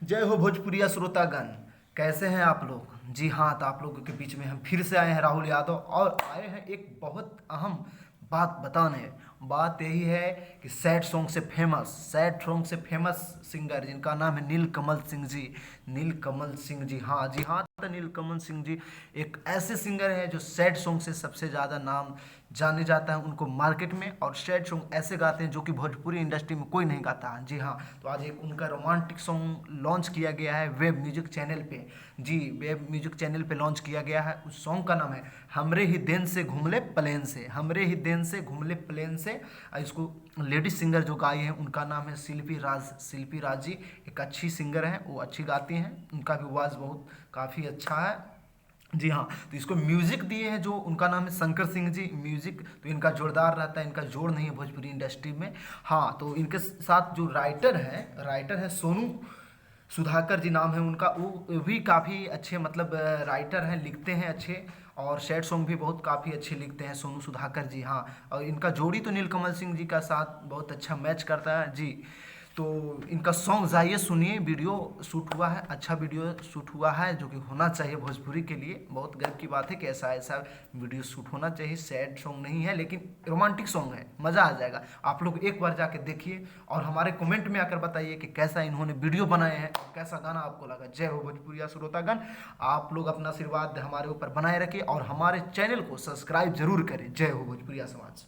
जय हो भोजपुरिया श्रोतागण। कैसे हैं आप लोग? जी हाँ, तो आप लोगों के बीच में हम फिर से आए हैं, राहुल यादव, और आए हैं एक बहुत अहम बात बताने। बात यही है कि सैड सॉन्ग से फेमस सिंगर जिनका नाम है नीलकमल सिंह जी। नीलकमल सिंह जी, हाँ जी हाँ, तो नीलकमल सिंह जी एक ऐसे सिंगर हैं जो सैड सॉन्ग से सबसे ज़्यादा नाम जाने जाता है उनको मार्केट में, और सैड सॉन्ग ऐसे गाते हैं जो कि भोजपुरी इंडस्ट्री में कोई नहीं गाता है। जी हाँ, तो आज एक उनका रोमांटिक सॉन्ग लॉन्च किया गया है वेब म्यूजिक चैनल पे। जी, वेब म्यूजिक चैनल पे लॉन्च किया गया है। उस सॉन्ग का नाम है हमरे ही देन से घूमले प्लेन से, हमरे ही देन से घूमले प्लेन से। इसको लेडी सिंगर जो गाई है उनका नाम है शिल्पी राज जी। एक अच्छी सिंगर हैं, वो अच्छी गाती हैं, उनका भी आवाज़ बहुत काफ़ी अच्छा है। जी हाँ, तो इसको म्यूजिक दिए हैं जो उनका नाम है शंकर सिंह जी। म्यूजिक तो इनका जोरदार रहता है, इनका जोड़ नहीं है भोजपुरी इंडस्ट्री में। हाँ, तो इनके साथ जो राइटर है सोनू सुधाकर जी नाम है उनका। वो भी काफ़ी अच्छे, मतलब राइटर हैं, लिखते हैं अच्छे, और सैड सॉन्ग भी बहुत काफ़ी अच्छे लिखते हैं सोनू सुधाकर जी। हाँ, और इनका जोड़ी तो नीलकमल सिंह जी का साथ बहुत अच्छा मैच करता है जी। तो इनका सॉन्ग जाइए सुनिए, वीडियो शूट हुआ है, अच्छा वीडियो शूट हुआ है, जो कि होना चाहिए भोजपुरी के लिए। बहुत गर्व की बात है कि ऐसा ऐसा वीडियो शूट होना चाहिए। सैड सॉन्ग नहीं है लेकिन रोमांटिक सॉन्ग है, मज़ा आ जाएगा। आप लोग एक बार जाके देखिए और हमारे कमेंट में आकर बताइए कि कैसा इन्होंने वीडियो बनाए हैं, कैसा गाना आपको लगा। जय हो भोजपुरिया श्रोतागण। आप लोग अपना आशीर्वाद हमारे ऊपर बनाए रखिए और हमारे चैनल को सब्सक्राइब जरूर करें। जय हो भोजपुरिया समाज।